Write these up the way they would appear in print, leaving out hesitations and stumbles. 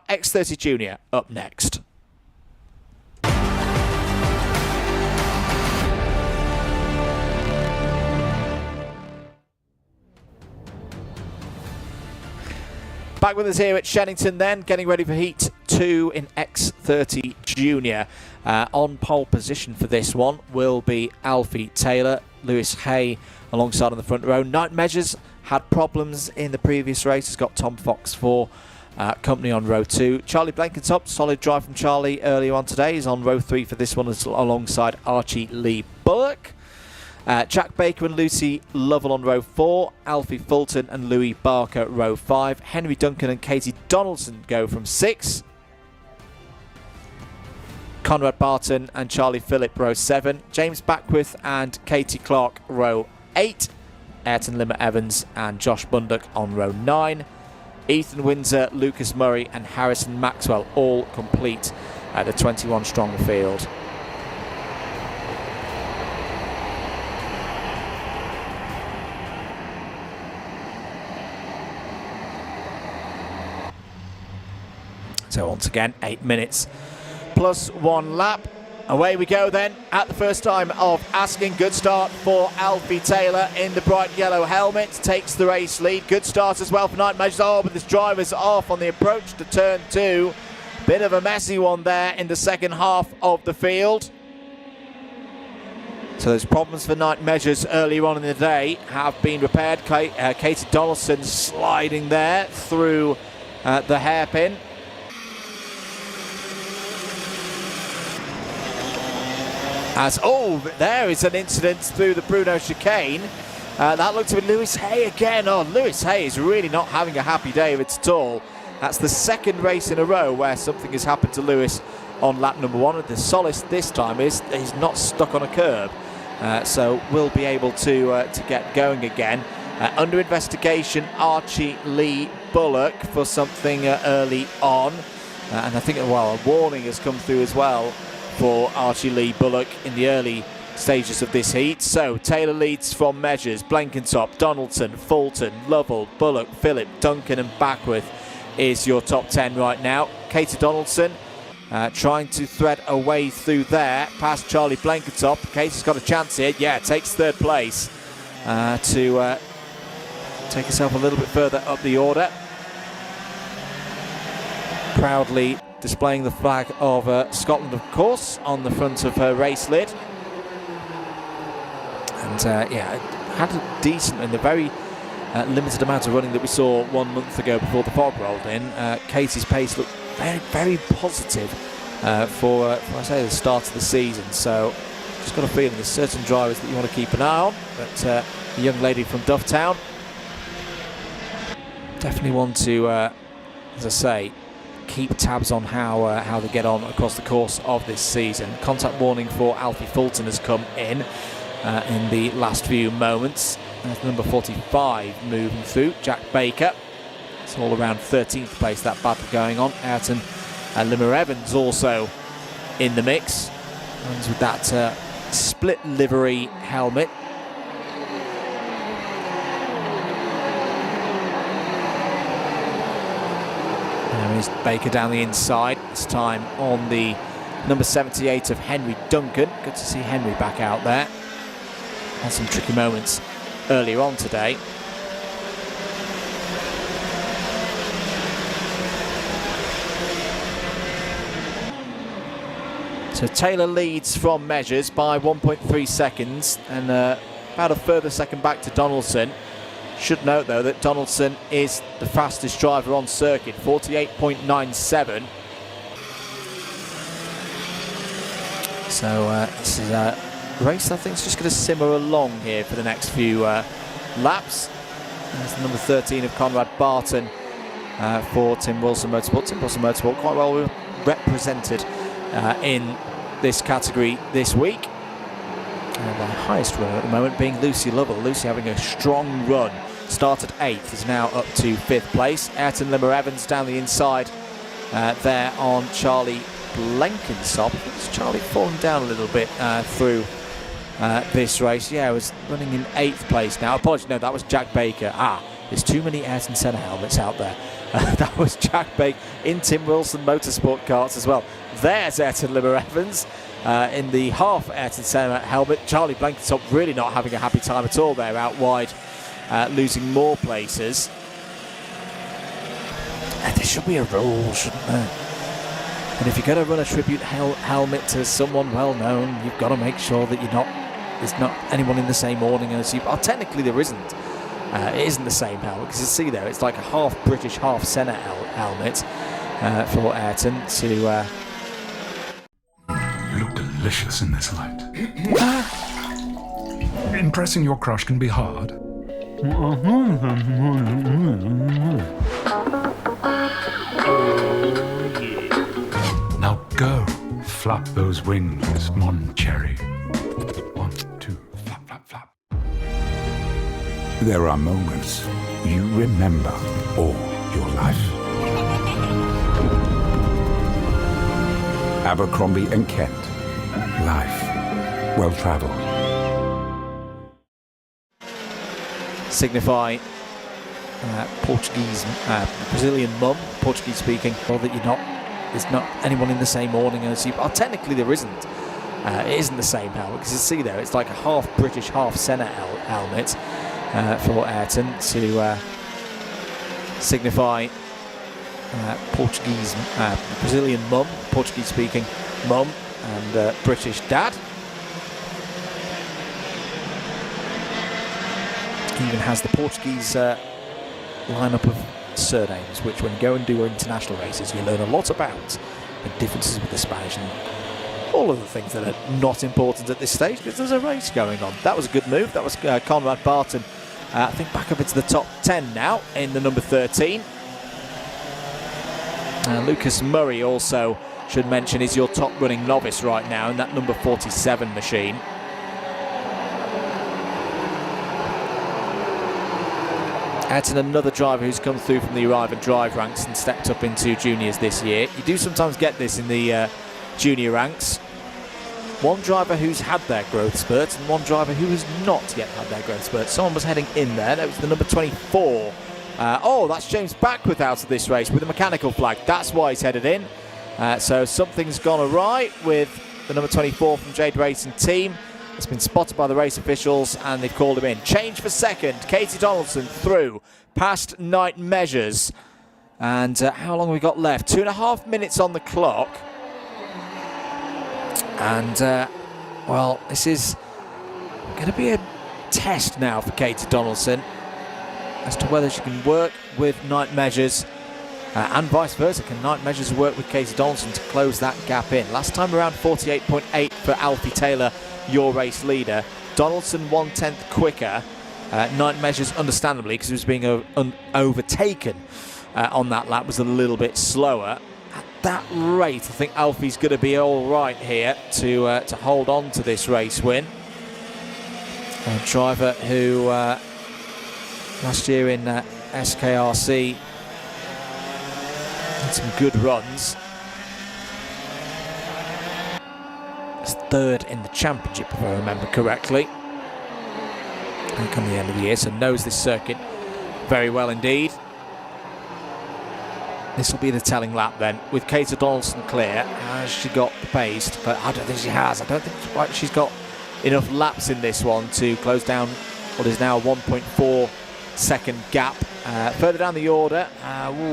X30 Junior up next. Back with us here at Shenington then, getting ready for Heat 2 in X30 Junior. On pole position for this one will be Alfie Taylor, Lewis Hay alongside on the front row. Night Measures had problems in the previous race. He's got Tom Fox for company on row 2. Charlie Blenkinsop, solid drive from Charlie earlier on today. He's on row 3 for this one alongside Archie Lee Bullock. Jack Baker and Lucy Lovell on row 4, Alfie Fulton and Louis Barker row 5, Henry Duncan and Katie Donaldson go from 6, Conrad Barton and Charlie Phillip row 7, James Beckwith and Katie Clark row 8, Ayrton Limmer Evans and Josh Bundock on row 9, Ethan Windsor, Lucas Murray and Harrison Maxwell all complete at the 21 strong field. So once again, 8 minutes plus 1 lap. Away we go then at the first time of asking. Good start for Alfie Taylor in the bright yellow helmet. Takes the race lead. Good start as well for Night Measures. Oh, but this driver's off on the approach to turn 2. Bit of a messy one there in the second half of the field. So there's problems for Night Measures earlier on in the day have been repaired. Katie Donaldson sliding there through the hairpin. There is an incident through the Bruno chicane. That looked to be Lewis Hay again. Oh, Lewis Hay is really not having a happy day of it at all. That's the second race in a row where something has happened to Lewis on lap number 1. The solace this time is he's not stuck on a curb, so we'll be able to get going again. Under investigation, Archie Lee Bullock for something early on, and I think a warning has come through as well for Archie Lee Bullock in the early stages of this heat. So Taylor leads from Measures, Blenkinsop, Donaldson, Fulton, Lovell, Bullock, Phillip, Duncan and Beckwith is your top 10 right now. Katie Donaldson trying to thread a way through there past Charlie Blenkinsop. Katie's got a chance here. Yeah, takes third place to take herself a little bit further up the order. Proudly displaying the flag of Scotland, of course, on the front of her race lid. And had a decent and the very limited amount of running that we saw 1 month ago before the fog rolled in. Katie's pace looked very, very positive for I say the start of the season. So just got a feeling there's certain drivers that you want to keep an eye on, but the young lady from Dufftown, definitely want to, as I say, keep tabs on how they get on across the course of this season. Contact warning for Alfie Fulton has come in the last few moments. That's number 45 moving through, Jack Baker. It's all around 13th place, that battle going on. Ayrton Limmer Evans also in the mix. Runs with that split livery helmet. There is Baker down the inside, this time on the number 78 of Henry Duncan. Good to see Henry back out there. Had some tricky moments earlier on today. So Taylor leads from Measures by 1.3 seconds and about a further second back to Donaldson. Should note though that Donaldson is the fastest driver on circuit, 48.97. So this is a race I think is just going to simmer along here for the next few laps. There's the number 13 of Conrad Barton for Tim Wilson Motorsport. Tim Wilson Motorsport quite well represented in this category this week. The highest runner at the moment being Lucy Lovell. Lucy having a strong run. Started 8th, is now up to 5th place. Ayrton Limmer Evans down the inside there on Charlie Blenkinsop. I think it's Charlie falling down a little bit through this race. Yeah, was running in 8th place now. Apologies, no, that was Jack Baker. There's too many Ayrton Senna helmets out there. That was Jack Bake in Tim Wilson Motorsport karts as well. There's Ayrton Limmer-Evans in the half Ayrton Senna helmet. Charlie Blenkinsop really not having a happy time at all there out wide, losing more places. And there should be a rule, shouldn't there? And if you're going to run a tribute helmet to someone well known, you've got to make sure that there's not anyone in the same awning as you. Technically there isn't. It isn't the same helmet, because you see there, it's like a half British, half Senna helmet for Ayrton to... You look delicious in this light. Impressing your crush can be hard. Now go, flap those wings, mon cherry. 1, 2, flap, flap, flap. There are moments you remember all your life. Abercrombie and Kent. Life well travelled. Signify Portuguese, Brazilian mum, Portuguese speaking, or that there's not anyone in the same awning as you. Technically there isn't. It isn't the same helmet, because you see there, it's like a half British, half Senna helmet for Ayrton to signify Portuguese, Brazilian mum, Portuguese speaking mum, and British dad. He even has the Portuguese lineup of surnames, which when you go and do international races, you learn a lot about the differences with the Spanish and all of the things that are not important at this stage, because there's a race going on. That was a good move. That was Conrad Barton, I think, back up into the top 10 now in the number 13. Lucas Murray also, should mention, is your top running novice right now in that number 47 machine. Ayrton, another driver who's come through from the Arrive and Drive ranks and stepped up into juniors this year. You do sometimes get this in the junior ranks. One driver who's had their growth spurt and one driver who has not yet had their growth spurt. Someone was heading in there. That was the number 24. Oh, that's James Backworth out of this race with a mechanical flag. That's why he's headed in. So something's gone awry with the number 24 from Jade Racing team. It's been spotted by the race officials and they've called him in. Change for second. Katie Donaldson through past night measures. And how long have we got left? 2.5 minutes on the clock. And, well, this is going to be a test now for Katie Donaldson as to whether she can work with night measures and vice versa. Can night measures work with Katie Donaldson to close that gap in? Last time around 48.8 for Alfie Taylor, your race leader. Donaldson 1/10 quicker. Night measures, understandably, because he was being overtaken on that lap, was a little bit slower. At that rate, I think Alfie's going to be all right here to hold on to this race win. A driver who last year in SKRC had some good runs. He's third in the championship, if I remember correctly. And come the end of the year, so knows this circuit very well indeed. This will be the telling lap then, with Katie Donaldson clear. Has she got the pace? But I don't think she has. I don't think she's got enough laps in this one to close down what is now a 1.4 second gap. Further down the order,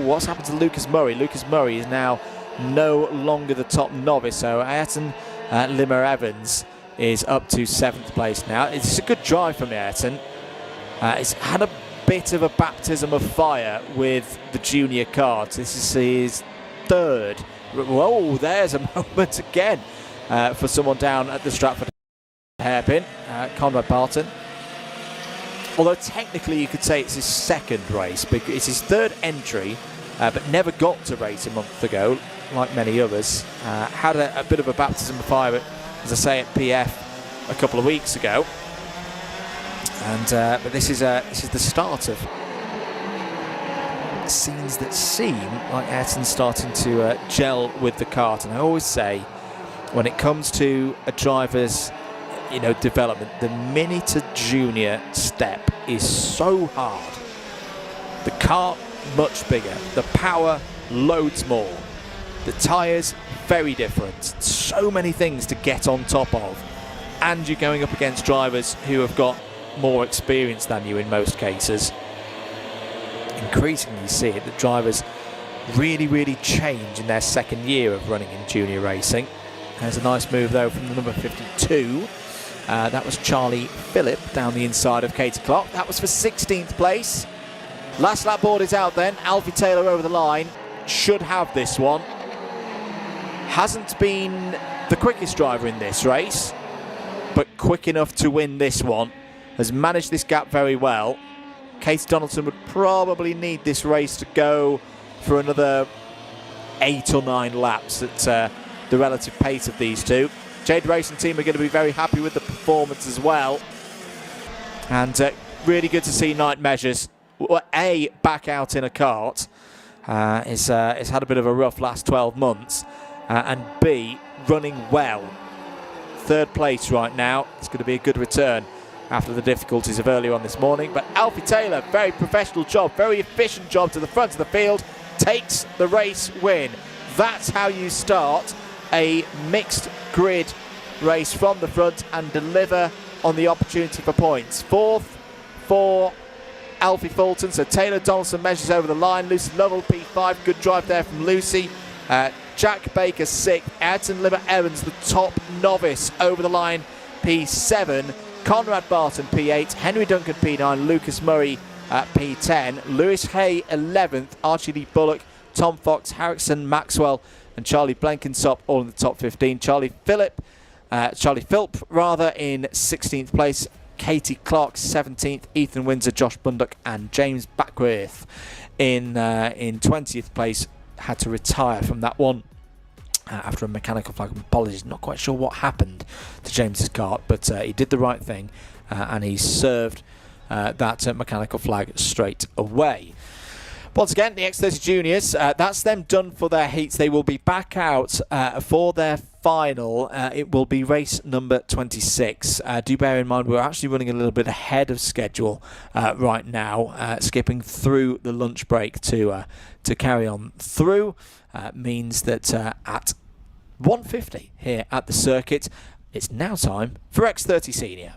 what's happened to Lucas Murray? Lucas Murray is now no longer the top novice, so Ayrton Limmer-Evans is up to 7th place now. It's a good drive from Ayrton. It's had a bit of a baptism of fire with the junior cards. This is his third. Whoa, there's a moment again for someone down at the Stratford hairpin, Conrad Barton. Although technically you could say it's his second race, because it's his third entry, but never got to race a month ago, like many others. Had a bit of a baptism of fire, as I say, at PF a couple of weeks ago. And but this is the start of scenes that seem like Ayrton's starting to gel with the kart. And I always say, when it comes to a driver's development, the mini to junior step is so hard. The car, much bigger. The power, loads more. The tyres, very different. So many things to get on top of. And you're going up against drivers who have got more experience than you in most cases. Increasingly you see it that drivers really change in their second year of running in junior racing. There's a nice move though from the number 52. That was Charlie Phillip down the inside of Katie Clark. That was for 16th place. Last lap board is out then. Alfie Taylor over the line. Should have this one. Hasn't been the quickest driver in this race, but quick enough to win this one. Has managed this gap very well. Casey Donaldson would probably need this race to go for another 8 or 9 laps at the relative pace of these two. Jade Racing Team are going to be very happy with the performance as well. And really good to see Night Measures, A, back out in a kart. He's had a bit of a rough last 12 months. And B, running well. 3rd place right now. It's going to be a good return after the difficulties of earlier on this morning. But Alfie Taylor, very professional job, very efficient job to the front of the field, takes the race win. That's how you start a mixed grid race from the front and deliver on the opportunity for points. 4th for Alfie Fulton, so Taylor Donaldson measures over the line. Lucy Lovell, P5, good drive there from Lucy. Jack Baker 6th, Ayrton Libber Evans, the top novice, over the line, P7. Conrad Barton, P8, Henry Duncan, P9, Lucas Murray, P10, Lewis Hay, 11th, Archie Lee Bullock, Tom Fox, Harrison Maxwell, and Charlie Blenkinsop, all in the top 15. Charlie Philp, in 16th place. Katie Clark, 17th. Ethan Windsor, Josh Bundock, and James Backworth in 20th place. Had to retire from that one after a mechanical flag. Apologies, not quite sure what happened to James's kart, but he did the right thing and he served that mechanical flag straight away. Once again, the X30 Juniors, that's them done for their heats. They will be back out for their final. It will be race number 26. Do bear in mind we're actually running a little bit ahead of schedule right now, skipping through the lunch break to carry on through. Means that at 1:50 here at the circuit, it's now time for X30 Senior.